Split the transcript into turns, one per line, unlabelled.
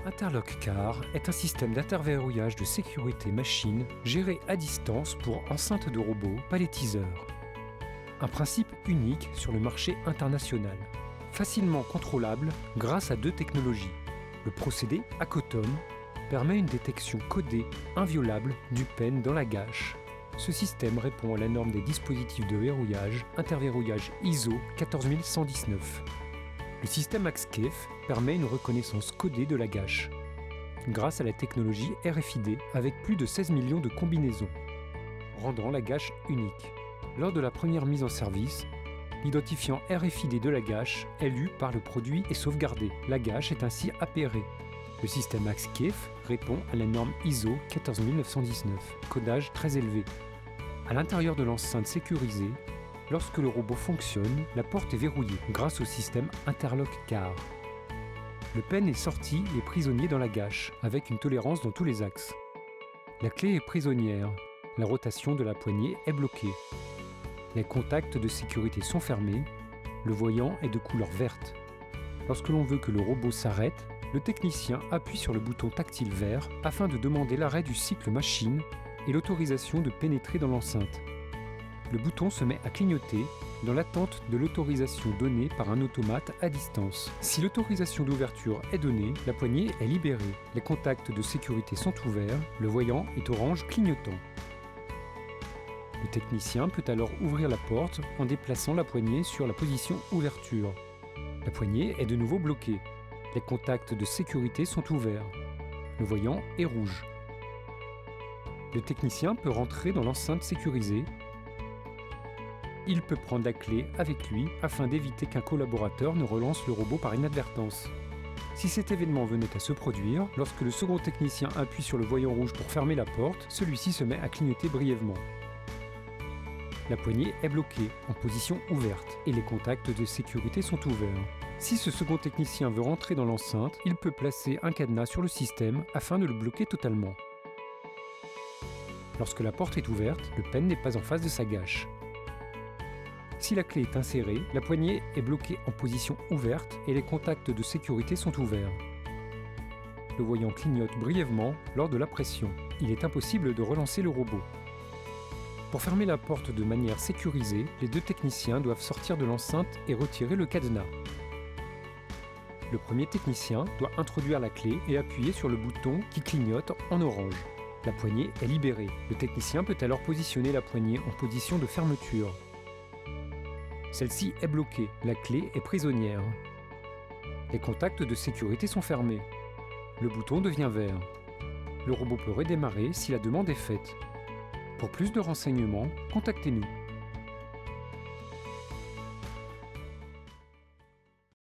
Interlock Car est un système d'interverrouillage de sécurité machine géré à distance pour enceinte de robots palettiseurs. Un principe unique sur le marché international, facilement contrôlable grâce à deux technologies. Le procédé Acotom permet une détection codée inviolable du PEN dans la gâche. Ce système répond à la norme des dispositifs de verrouillage, interverrouillage ISO 14119. Le système AXKEF permet une reconnaissance codée de la gâche, grâce à la technologie RFID avec plus de 16 millions de combinaisons, rendant la gâche unique. Lors de la première mise en service, l'identifiant RFID de la gâche est lu par le produit et sauvegardé. La gâche est ainsi appairée. Le système AXKEF répond à la norme ISO 14919, codage très élevé. À l'intérieur de l'enceinte sécurisée, lorsque le robot fonctionne, la porte est verrouillée grâce au système Interlock Car. Le PEN est sorti et prisonnier dans la gâche, avec une tolérance dans tous les axes. La clé est prisonnière, la rotation de la poignée est bloquée. Les contacts de sécurité sont fermés, le voyant est de couleur verte. Lorsque l'on veut que le robot s'arrête, le technicien appuie sur le bouton tactile vert afin de demander l'arrêt du cycle machine et l'autorisation de pénétrer dans l'enceinte. Le bouton se met à clignoter dans l'attente de l'autorisation donnée par un automate à distance. Si l'autorisation d'ouverture est donnée, la poignée est libérée. Les contacts de sécurité sont ouverts, le voyant est orange clignotant. Le technicien peut alors ouvrir la porte en déplaçant la poignée sur la position ouverture. La poignée est de nouveau bloquée. Les contacts de sécurité sont ouverts. Le voyant est rouge. Le technicien peut rentrer dans l'enceinte sécurisée. Il peut prendre la clé avec lui afin d'éviter qu'un collaborateur ne relance le robot par inadvertance. Si cet événement venait à se produire, lorsque le second technicien appuie sur le voyant rouge pour fermer la porte, celui-ci se met à clignoter brièvement. La poignée est bloquée, en position ouverte, et les contacts de sécurité sont ouverts. Si ce second technicien veut rentrer dans l'enceinte, il peut placer un cadenas sur le système afin de le bloquer totalement. Lorsque la porte est ouverte, le PEN n'est pas en face de sa gâche. Si la clé est insérée, la poignée est bloquée en position ouverte et les contacts de sécurité sont ouverts. Le voyant clignote brièvement lors de la pression. Il est impossible de relancer le robot. Pour fermer la porte de manière sécurisée, les deux techniciens doivent sortir de l'enceinte et retirer le cadenas. Le premier technicien doit introduire la clé et appuyer sur le bouton qui clignote en orange. La poignée est libérée. Le technicien peut alors positionner la poignée en position de fermeture. Celle-ci est bloquée, la clé est prisonnière. Les contacts de sécurité sont fermés. Le bouton devient vert. Le robot peut redémarrer si la demande est faite. Pour plus de renseignements, contactez-nous.